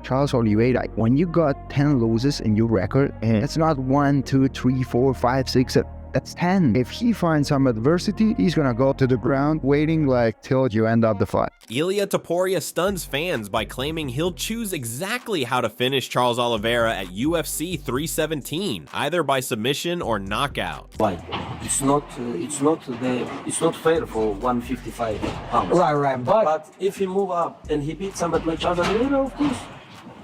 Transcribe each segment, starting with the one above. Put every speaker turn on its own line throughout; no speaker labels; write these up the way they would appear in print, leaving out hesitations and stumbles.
Charles Oliveira, when you got 10 losses in your record, and it's not 1, 2, 3, 4, 5, 6, that's 10. If he finds some adversity, he's gonna go to the ground waiting like till you end up the fight.
Ilia Topuria stuns fans by claiming he'll choose exactly how to finish Charles Oliveira at UFC 317, either by submission or knockout.
Why? It's not fair for 155 pounds.
Right.
But if he move up and he beat somebody like Charles Oliveira, of course.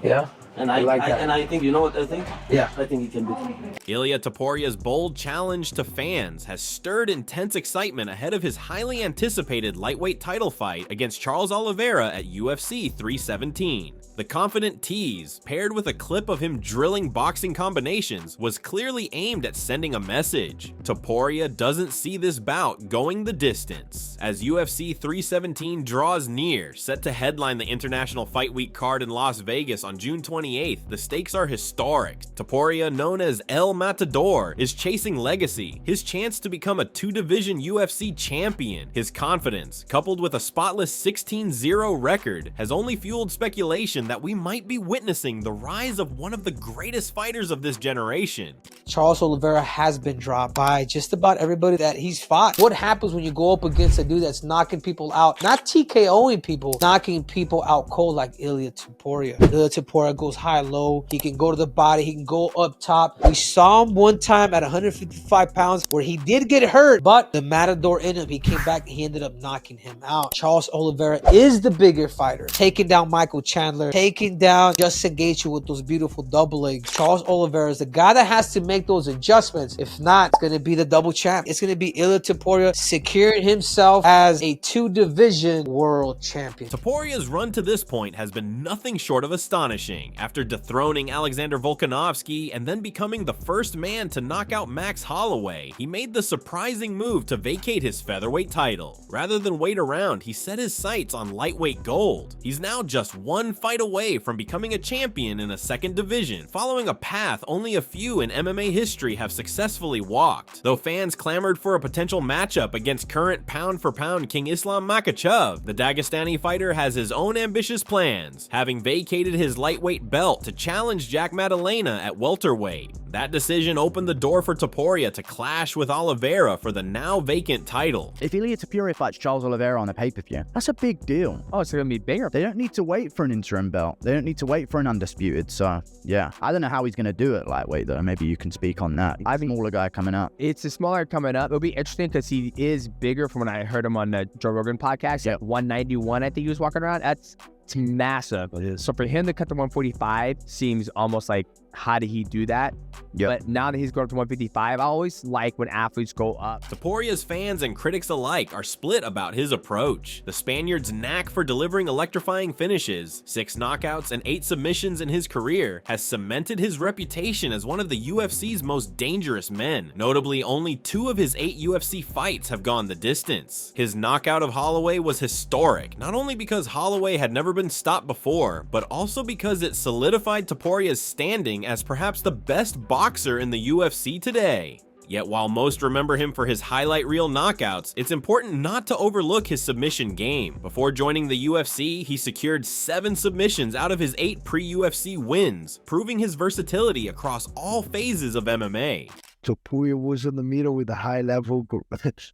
Yeah.
And I think, you know what I think?
Yeah.
I think he can beat him.
Ilia Topuria's bold challenge to fans has stirred intense excitement ahead of his highly anticipated lightweight title fight against Charles Oliveira at UFC 317. The confident tease, paired with a clip of him drilling boxing combinations, was clearly aimed at sending a message. Tuporia doesn't see this bout going the distance. As UFC 317 draws near, set to headline the International Fight Week card in Las Vegas on June 28th, the stakes are historic. Tuporia, known as El Matador, is chasing legacy, his chance to become a two-division UFC champion. His confidence, coupled with a spotless 16-0 record, has only fueled speculation that we might be witnessing the rise of one of the greatest fighters of this generation.
Charles Oliveira has been dropped by just about everybody that he's fought. What happens when you go up against a dude that's knocking people out, not TKOing people, knocking people out cold like Ilia Topuria? Ilia Topuria goes high, low. He can go to the body. He can go up top. We saw him one time at 155 pounds where he did get hurt, but the Matador in him, he came back and he ended up knocking him out. Charles Oliveira is the bigger fighter, taking down Michael Chandler, taking down Justin Gaethje with those beautiful double legs. Charles Oliveira is the guy that has to make those adjustments. If not, it's going to be the double champ. It's going to be Ilia Topuria securing himself as a two-division world champion.
Topuria's run to this point has been nothing short of astonishing. After dethroning Alexander Volkanovski and then becoming the first man to knock out Max Holloway, he made the surprising move to vacate his featherweight title. Rather than wait around, he set his sights on lightweight gold. He's now just one fight away from becoming a champion in a second division, following a path only a few in MMA history have successfully walked. Though fans clamored for a potential matchup against current pound-for-pound King Islam Makhachev, the Dagestani fighter has his own ambitious plans, having vacated his lightweight belt to challenge Jack Maddalena at welterweight. That decision opened the door for Tuporia to clash with Oliveira for the now vacant title.
If Ilia Topuria fights Charles Oliveira on a pay-per-view, that's a big deal.
Oh, it's gonna be bigger.
They don't need to wait for an interim belt. They don't need to wait for an undisputed. So, yeah. I don't know how he's gonna do it lightweight, though. Maybe you can speak on that. I think smaller guy coming up.
It's a smaller coming up. It'll be interesting because he is bigger from when I heard him on the Joe Rogan podcast.
Yeah.
191, I think he was walking around. It's massive. So for him to cut to 145 seems almost like, how did he do that?
Yep.
But now that he's going up to 155, I always like when athletes go up.
Topuria's fans and critics alike are split about his approach. The Spaniard's knack for delivering electrifying finishes, 6 knockouts and 8 submissions in his career, has cemented his reputation as one of the UFC's most dangerous men. Notably, only 2 of his 8 UFC fights have gone the distance. His knockout of Holloway was historic, not only because Holloway had never been stopped before, but also because it solidified Topuria's standing as perhaps the best boxer in the UFC today. Yet while most remember him for his highlight reel knockouts, it's important not to overlook his submission game. Before joining the UFC, he secured 7 submissions out of his 8 pre-UFC wins, proving his versatility across all phases of MMA.
Tuporia was in the middle with a high-level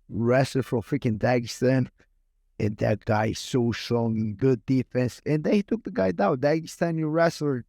wrestler from freaking Dagestan. And that guy is so strong and good defense. And they took the guy down. Dagestani wrestler.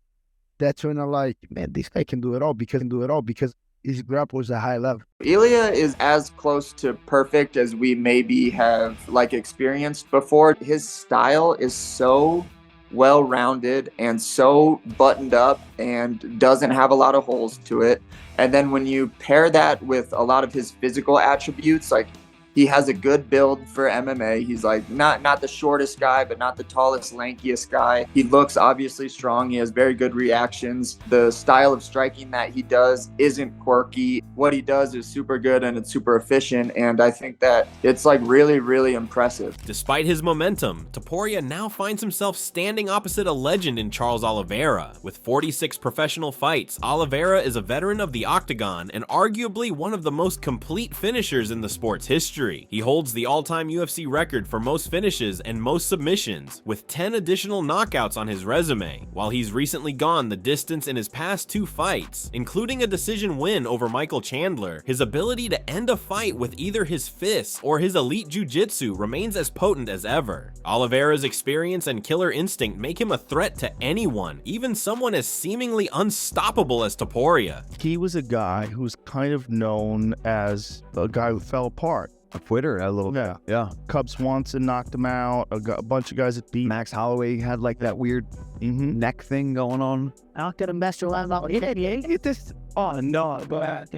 That's when I'm like, man, this guy can do it all because his grapple is a high level.
Ilia is as close to perfect as we maybe have experienced before. His style is so well-rounded and so buttoned up and doesn't have a lot of holes to it. And then when you pair that with a lot of his physical attributes, like he has a good build for MMA. He's like not the shortest guy, but not the tallest, lankiest guy. He looks obviously strong. He has very good reactions. The style of striking that he does isn't quirky. What he does is super good and it's super efficient. And I think that it's like really, really impressive.
Despite his momentum, Tuporia now finds himself standing opposite a legend in Charles Oliveira. With 46 professional fights, Oliveira is a veteran of the octagon and arguably one of the most complete finishers in the sport's history. victory. He holds the all-time UFC record for most finishes and most submissions, with 10 additional knockouts on his resume, while he's recently gone the distance in his past 2 fights, including a decision win over Michael Chandler. His ability to end a fight with either his fists or his elite jiu-jitsu remains as potent as ever. Oliveira's experience and killer instinct make him a threat to anyone, even someone as seemingly unstoppable as Tuporia.
He was a guy who was kind of known as a guy who fell apart.
A quitter, a little. Yeah.
Cub Swanson knocked him out. A bunch of guys that beat
Max Holloway had like that weird neck thing going on.
How could a mess around out here? Get this. Oh no, but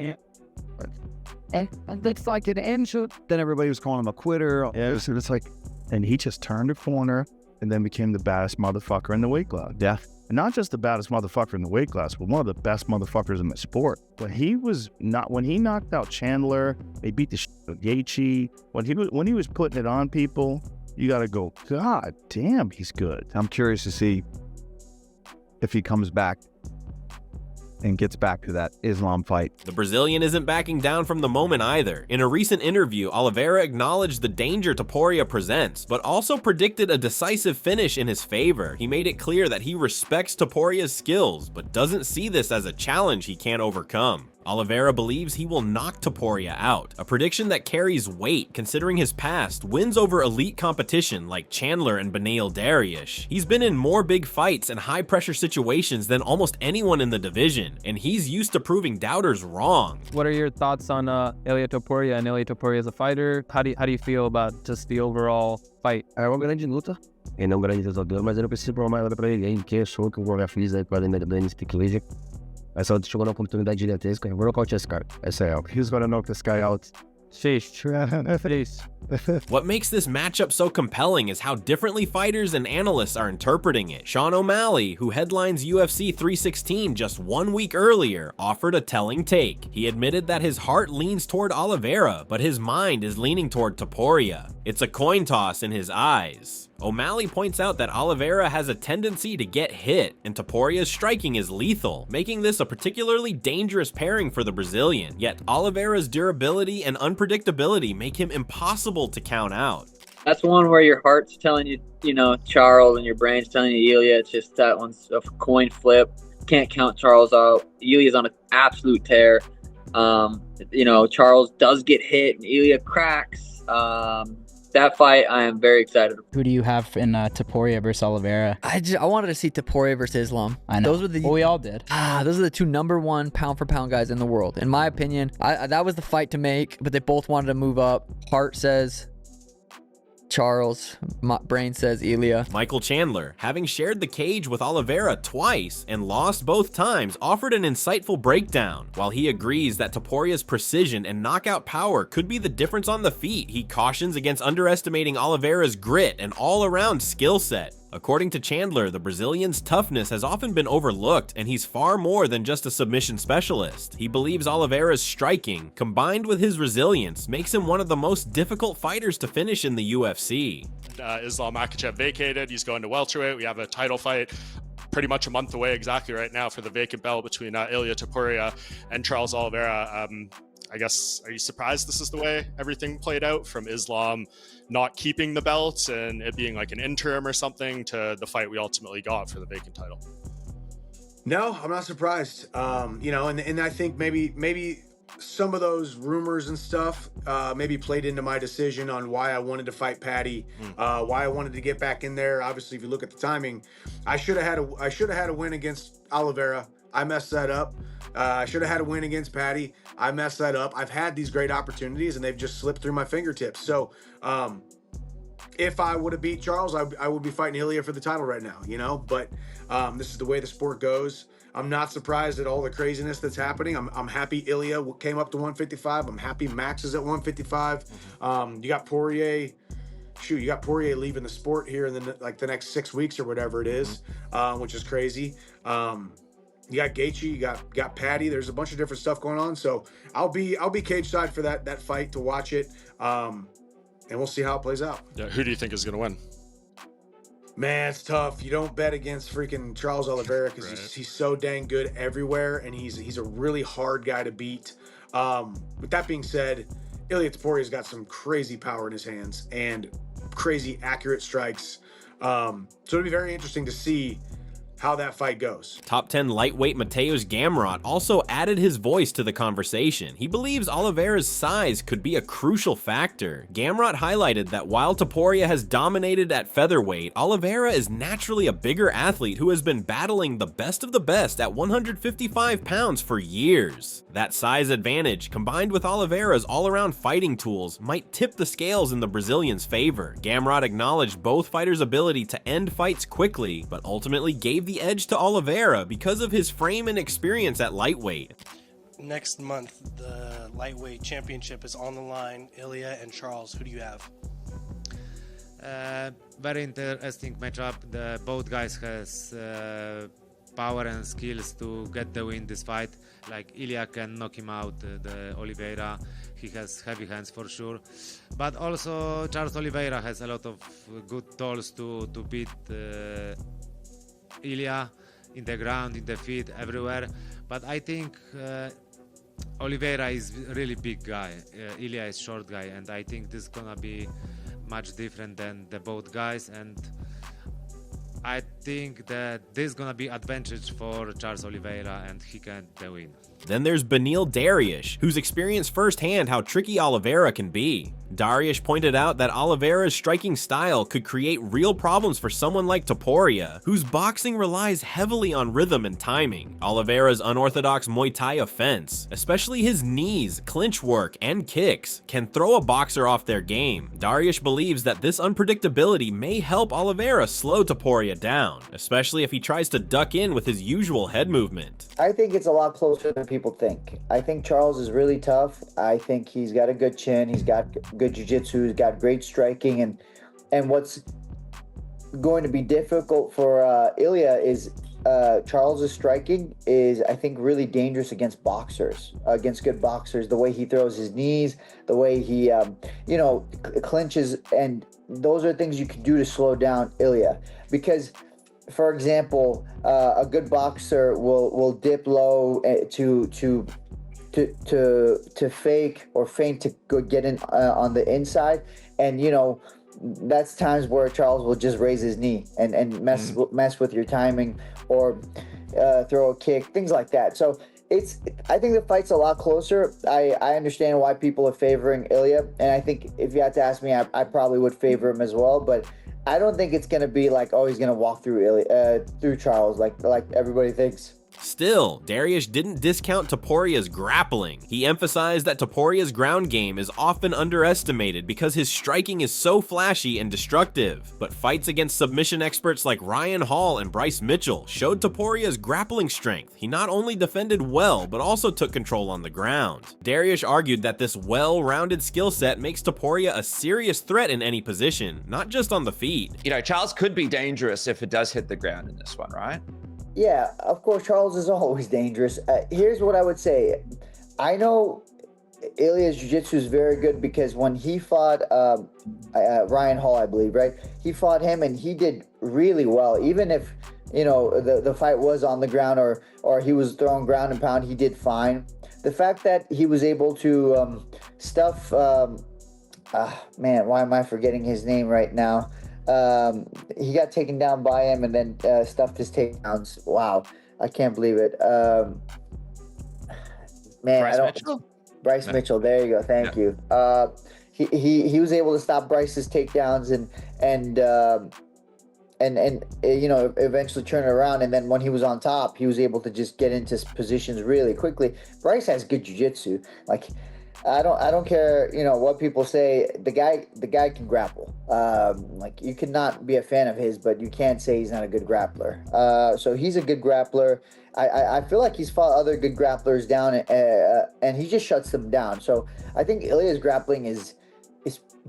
and it's like an injury.
Then everybody was calling him a quitter.
Yeah, so it's like, and he just turned a corner and then became the baddest motherfucker in the weight class.
Yeah.
And not just the baddest motherfucker in the weight class, but one of the best motherfuckers in the sport. But he was not, when he knocked out Chandler, they beat the shit out of Gaethje. When he was putting it on people, you got to go, God damn, he's good.
I'm curious to see if he comes back and gets back to that Islam fight.
The Brazilian isn't backing down from the moment either. In a recent interview, Oliveira acknowledged the danger Tuporia presents, but also predicted a decisive finish in his favor. He made it clear that he respects Tuporia's skills, but doesn't see this as a challenge he can't overcome. Oliveira believes he will knock Tuporia out, a prediction that carries weight considering his past wins over elite competition like Chandler and Beneil Dariush. He's been in more big fights and high-pressure situations than almost anyone in the division, and he's used to proving doubters wrong.
What are your thoughts on Ilia Topuria and Ilia Topuria as a fighter? How do you feel about just the overall fight?
É uma grande luta. Ele é grande lutador, mas eu não preciso provar nada pra ele, que achou que eu vou feliz aí com a lenda do Stylistic. Mas só chegou na oportunidade gigantesca. Eu vou nocautear esse cara. Essa é.
He's gonna knock this guy out.
What makes this matchup so compelling is how differently fighters and analysts are interpreting it. Sean O'Malley, who headlines UFC 316 just 1 week earlier, offered a telling take. He admitted that his heart leans toward Oliveira, but his mind is leaning toward Tuporia. It's a coin toss in his eyes. O'Malley points out that Oliveira has a tendency to get hit, and Tuporia's striking is lethal, making this a particularly dangerous pairing for the Brazilian. Yet Oliveira's durability and unpredictability make him impossible to count out.
That's one where your heart's telling you, Charles, and your brain's telling you Ilia. It's just that one's a coin flip. Can't count Charles out. Ilia's on an absolute tear. Charles does get hit, and Ilia cracks. That fight, I am very excited.
Who do you have in Tuporia versus Oliveira?
I wanted to see Tuporia versus Islam.
I know.
Those were
we all did.
Those are the 2 #1 pound for pound guys in the world. In my opinion, that was the fight to make, but they both wanted to move up. Heart says Charles, my brain says Ilia.
Michael Chandler, having shared the cage with Oliveira twice and lost both times, offered an insightful breakdown. While he agrees that Tuporia's precision and knockout power could be the difference on the feet, he cautions against underestimating Oliveira's grit and all-around skill set. According to Chandler, the Brazilian's toughness has often been overlooked, and he's far more than just a submission specialist. He believes Oliveira's striking, combined with his resilience, makes him one of the most difficult fighters to finish in the UFC.
Islam Makhachev vacated. He's going to welterweight. We have a title fight pretty much a month away exactly right now for the vacant belt between Ilia Topuria and Charles Oliveira. I guess, are you surprised this is the way everything played out, from Islam not keeping the belt and it being like an interim or something to the fight we ultimately got for the vacant title?
No, I'm not surprised. And I think maybe some of those rumors and stuff maybe played into my decision on why I wanted to fight Patty, why I wanted to get back in there. Obviously, if you look at the timing, I should have had a win against Oliveira. I messed that up. I should have had a win against Patty. I messed that up. I've had these great opportunities, and they've just slipped through my fingertips. So if I would have beat Charles, I would be fighting Ilia for the title right now, But this is the way the sport goes. I'm not surprised at all the craziness that's happening. I'm happy Ilia came up to 155. I'm happy Max is at 155. You got Poirier. You got Poirier leaving the sport here in the next 6 weeks or whatever it is, which is crazy. You got Gaethje, you got Patty. There's a bunch of different stuff going on. So I'll be cage side for that fight to watch it, and we'll see how it plays out.
Yeah, who do you think is going to win?
Man, it's tough. You don't bet against freaking Charles Oliveira because he's so dang good everywhere, and he's a really hard guy to beat. With that being said, Ilia Topuria's got some crazy power in his hands and crazy accurate strikes. So it'll be very interesting to see how that fight goes.
Top 10 lightweight Mateusz Gamrot also added his voice to the conversation. He believes Oliveira's size could be a crucial factor. Gamrot highlighted that while Tuporia has dominated at featherweight, Oliveira is naturally a bigger athlete who has been battling the best of the best at 155 pounds for years. That size advantage, combined with Oliveira's all-around fighting tools, might tip the scales in the Brazilian's favor. Gamrot acknowledged both fighters' ability to end fights quickly, but ultimately gave the edge to Oliveira because of his frame and experience at lightweight.
Next month, the lightweight championship is on the line. Ilia and Charles, who do you have?
Very interesting matchup. Both guys has power and skills to get the win this fight. Like Ilia can knock him out, the Oliveira. He has heavy hands for sure. But also Charles Oliveira has a lot of good tools to beat Ilia in the ground, in the feet, everywhere. But I think Oliveira is really big guy. Ilia is short guy, and I think this is gonna be much different than the both guys. And I think that this is gonna be advantage for Charles Oliveira, and he can win.
Then there's Beneil Dariush, who's experienced firsthand how tricky Oliveira can be. Dariush pointed out that Oliveira's striking style could create real problems for someone like Tuporia, whose boxing relies heavily on rhythm and timing. Oliveira's unorthodox Muay Thai offense, especially his knees, clinch work, and kicks, can throw a boxer off their game. Dariush believes that this unpredictability may help Oliveira slow Tuporia down, especially if he tries to duck in with his usual head movement.
I think it's a lot closer than people think. I think Charles is really tough. I think he's got a good chin. He's got good jiu-jitsu. He's got great striking. And what's going to be difficult for Ilia is Charles's striking is, I think, really dangerous against boxers, against good boxers. The way he throws his knees, the way he, clinches, and those are things you can do to slow down Ilia. Because, for example, a good boxer will dip low to fake or feint to go get in on the inside, and that's times where Charles will just raise his knee and mess with your timing, or throw a kick, things like that. So I think the fight's a lot closer. I understand why people are favoring Ilia, and I think if you had to ask me, I probably would favor him as well, but I don't think it's gonna be like, oh, he's gonna walk through through Charles like everybody thinks.
Still, Dariush didn't discount Tuporia's grappling. He emphasized that Tuporia's ground game is often underestimated because his striking is so flashy and destructive. But fights against submission experts like Ryan Hall and Bryce Mitchell showed Tuporia's grappling strength. He not only defended well, but also took control on the ground. Dariush argued that this well-rounded skill set makes Tuporia a serious threat in any position, not just on the feet.
Charles could be dangerous if it does hit the ground in this one, right?
Yeah, of course, Charles is always dangerous. Here's what I would say. I know Ilia's jiu-jitsu is very good because when he fought Ryan Hall, I believe, right? He fought him and he did really well. Even if, the fight was on the ground or he was throwing ground and pound, he did fine. The fact that he was able to stuff, man, why am I forgetting his name right now? He got taken down by him and then stuffed his takedowns. Wow, I can't believe it. Bryce Mitchell. There you go. Thank you. He was able to stop Bryce's takedowns and eventually turn it around. And then when he was on top, he was able to just get into positions really quickly. Bryce has good jiu-jitsu. Like, I don't care, what people say. The guy can grapple. You cannot be a fan of his, but you can't say he's not a good grappler. So he's a good grappler. I feel like he's fought other good grapplers down, and he just shuts them down. So I think Ilia's grappling is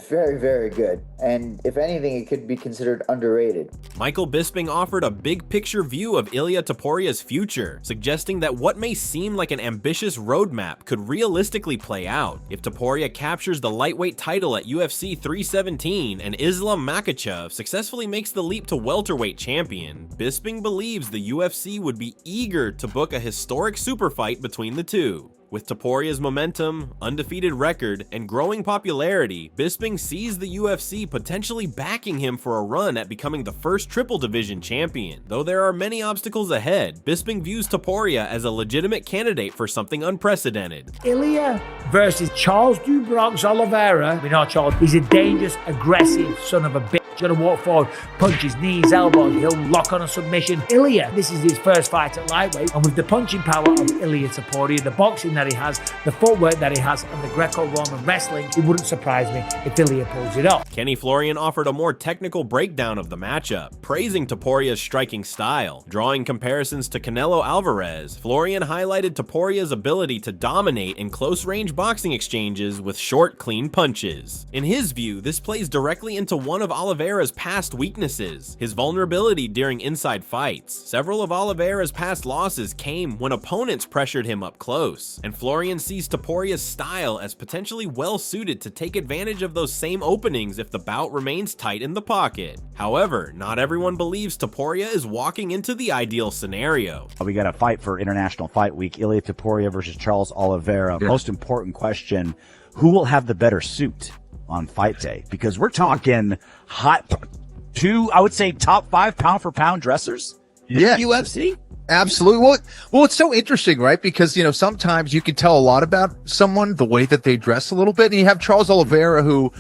very, very good. And if anything, it could be considered underrated.
Michael Bisping offered a big picture view of Ilia Topuria's future, suggesting that what may seem like an ambitious roadmap could realistically play out. If Topuria captures the lightweight title at UFC 317 and Islam Makhachev successfully makes the leap to welterweight champion, Bisping believes the UFC would be eager to book a historic super fight between the two. With Toporia's momentum, undefeated record, and growing popularity, Bisping sees the UFC potentially backing him for a run at becoming the first triple division champion. Though there are many obstacles ahead, Bisping views Topuria as a legitimate candidate for something unprecedented.
Ilia versus Charles "Do Bronx" Oliveira. We know Charles, he's a dangerous, aggressive son of a bitch. Gonna walk forward, punches, knees, elbows, he'll lock on a submission. Ilia, this is his first fight at lightweight, and with the punching power of Ilia Topuria, the boxing that he has, the footwork that he has, and the Greco-Roman wrestling, it wouldn't surprise me if Ilia pulls it off.
Kenny Florian offered a more technical breakdown of the matchup, praising Topuria's striking style. Drawing comparisons to Canelo Alvarez, Florian highlighted Topuria's ability to dominate in close-range boxing exchanges with short, clean punches. In his view, this plays directly into one of Oliveira's past weaknesses, his vulnerability during inside fights. Several of Oliveira's past losses came when opponents pressured him up close, and Florian sees Topuria's style as potentially well-suited to take advantage of those same openings if the bout remains tight in the pocket. However, not everyone believes Topuria is walking into the ideal scenario.
We got a fight for International Fight Week, Ilia Topuria versus Charles Oliveira. Most important question, who will have the better suit on fight day? Because we're talking I would say top 5 pound for pound dressers in the UFC.
Absolutely. Well, it's so interesting, right? Because, sometimes you can tell a lot about someone, the way that they dress a little bit. And you have Charles Oliveira, who,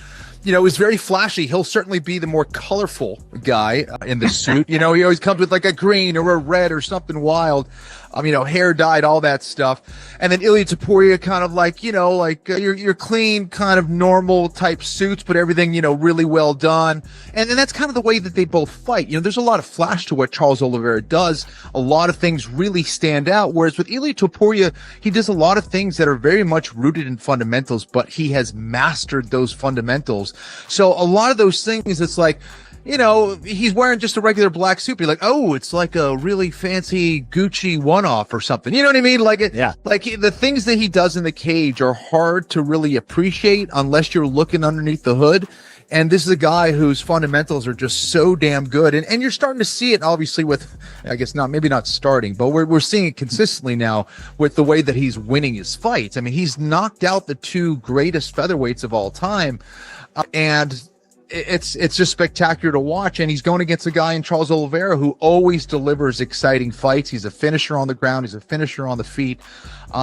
is very flashy. He'll certainly be the more colorful guy in the suit. He always comes with like a green or a red or something wild. Hair dyed, all that stuff. And then Ilia Topuria kind of like, your clean, kind of normal type suits, but everything, really well done. And then that's kind of the way that they both fight. There's a lot of flash to what Charles Oliveira does. A lot of things really stand out. Whereas with Ilia Topuria, he does a lot of things that are very much rooted in fundamentals, but he has mastered those fundamentals. So a lot of those things, it's like, he's wearing just a regular black suit. You're like, oh, it's like a really fancy Gucci one-off or something. You know what I mean? Like the things that he does in the cage are hard to really appreciate unless you're looking underneath the hood. And this is a guy whose fundamentals are just so damn good. And you're starting to see it, obviously, with, I guess maybe not starting, but we're seeing it consistently now with the way that he's winning his fights. I mean, he's knocked out the 2 greatest featherweights of all time. And it's just spectacular to watch. And he's going against a guy in Charles Oliveira who always delivers exciting fights. He's a finisher on the ground. He's a finisher on the feet.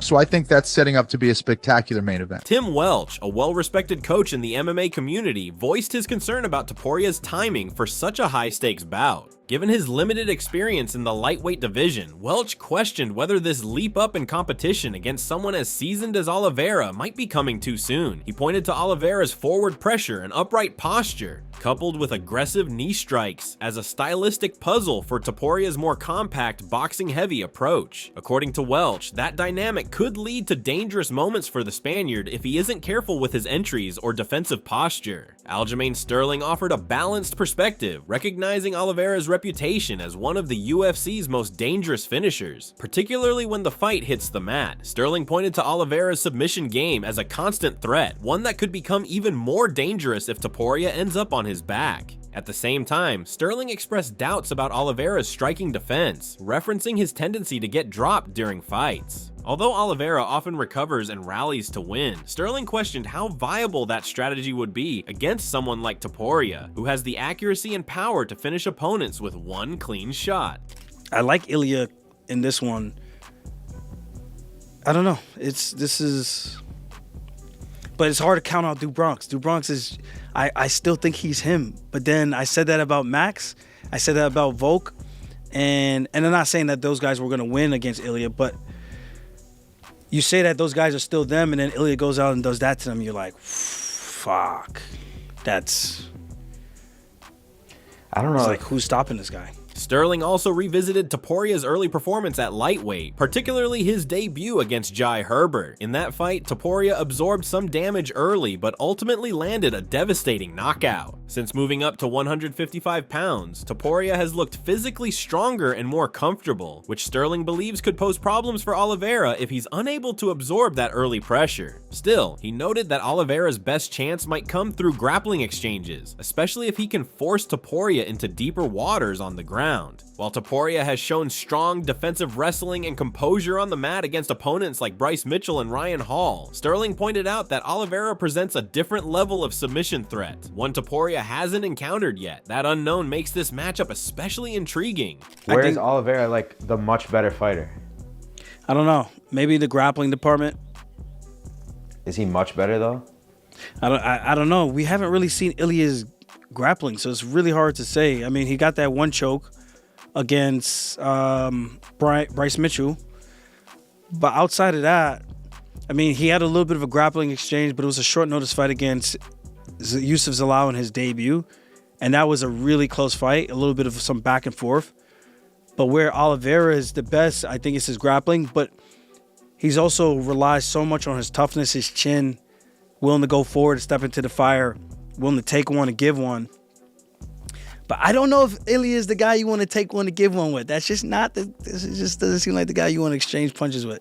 So I think that's setting up to be a spectacular main event.
Tim Welch, a well-respected coach in the MMA community, voiced his concern about Topuria's timing for such a high-stakes bout. Given his limited experience in the lightweight division, Welch questioned whether this leap up in competition against someone as seasoned as Oliveira might be coming too soon. He pointed to Oliveira's forward pressure and upright posture, coupled with aggressive knee strikes, as a stylistic puzzle for Topuria's more compact, boxing-heavy approach. According to Welch, that dynamic could lead to dangerous moments for the Spaniard if he isn't careful with his entries or defensive posture. Aljamain Sterling offered a balanced perspective, recognizing Oliveira's reputation as one of the UFC's most dangerous finishers, particularly when the fight hits the mat. Sterling pointed to Oliveira's submission game as a constant threat, one that could become even more dangerous if Topuria ends up on his back. At the same time, Sterling expressed doubts about Oliveira's striking defense, referencing his tendency to get dropped during fights. Although Oliveira often recovers and rallies to win, Sterling questioned how viable that strategy would be against someone like Topuria, who has the accuracy and power to finish opponents with one clean shot.
I like Ilia in this one. I don't know. But it's hard to count out Do Bronx. Do Bronx is, I still think he's him. But then I said that about Max. I said that about Volk. And I'm not saying that those guys were going to win against Ilia, but you say that those guys are still them, and then Ilia goes out and does that to them. You're like, fuck. I don't know. It's like, who's stopping this guy?
Sterling also revisited Topuria's early performance at lightweight, particularly his debut against Jai Herbert. In that fight, Topuria absorbed some damage early, but ultimately landed a devastating knockout. Since moving up to 155 pounds, Tuporia has looked physically stronger and more comfortable, which Sterling believes could pose problems for Oliveira if he's unable to absorb that early pressure. Still, he noted that Oliveira's best chance might come through grappling exchanges, especially if he can force Tuporia into deeper waters on the ground. While Tuporia has shown strong defensive wrestling and composure on the mat against opponents like Bryce Mitchell and Ryan Hall, Sterling pointed out that Oliveira presents a different level of submission threat, one Tuporia hasn't encountered yet. That unknown makes this matchup especially intriguing.
Where is Oliveira like the much better fighter?
I don't know. Maybe the grappling department.
Is he much better though?
I don't know. We haven't really seen Ilia's grappling, so it's really hard to say. I mean, he got that one choke against Bryce Mitchell, but outside of that, I mean, he had a little bit of a grappling exchange, but it was a short notice fight against Yusuf Zalal in his debut, and that was a really close fight, a little bit of some back and forth. But where Oliveira is the best, I think, is his grappling, but he's also relies so much on his toughness, his chin, willing to go forward, step into the fire, willing to take one and give one. But I don't know if Ilia is the guy you want to take one to give one with. That's just not this just doesn't seem like the guy you want to exchange punches with.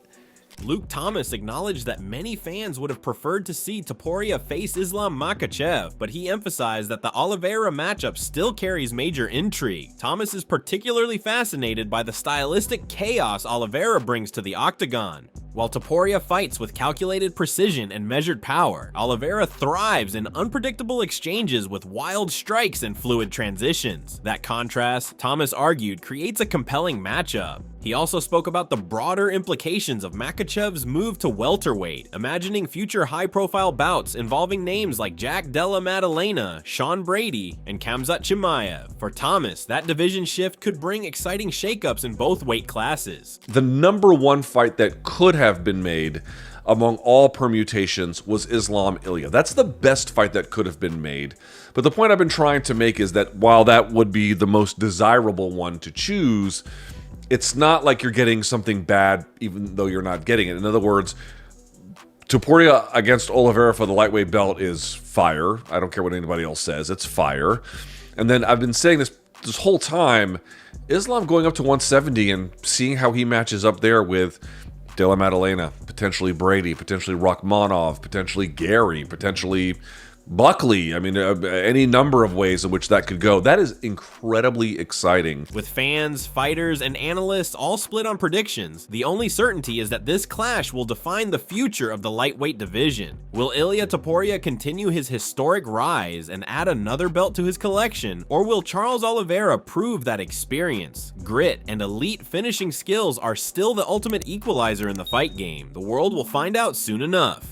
Luke Thomas acknowledged that many fans would have preferred to see Tuporia face Islam Makhachev, but he emphasized that the Oliveira matchup still carries major intrigue. Thomas is particularly fascinated by the stylistic chaos Oliveira brings to the octagon. While Tuporia fights with calculated precision and measured power, Oliveira thrives in unpredictable exchanges with wild strikes and fluid transitions. That contrast, Thomas argued, creates a compelling matchup. He also spoke about the broader implications of Makhachev's move to welterweight, imagining future high-profile bouts involving names like Jack Della Maddalena, Sean Brady, and Khamzat Chimaev. For Thomas, that division shift could bring exciting shakeups in both weight classes.
The number one fight that could have been made among all permutations was Islam Ilia. That's the best fight that could have been made. But the point I've been trying to make is that while that would be the most desirable one to choose, it's not like you're getting something bad even though you're not getting it. In other words, Tuporia against Oliveira for the lightweight belt is fire. I don't care what anybody else says. It's fire. And then I've been saying this whole time, Islam going up to 170 and seeing how he matches up there with Della Maddalena, potentially Brady, potentially Rachmanov, potentially Gary, potentially Buckley. I mean, any number of ways in which that could go. That is incredibly exciting.
With fans, fighters, and analysts all split on predictions, the only certainty is that this clash will define the future of the lightweight division. Will Ilia Topuria continue his historic rise and add another belt to his collection, or will Charles Oliveira prove that experience, grit, and elite finishing skills are still the ultimate equalizer in the fight game? The world will find out soon enough.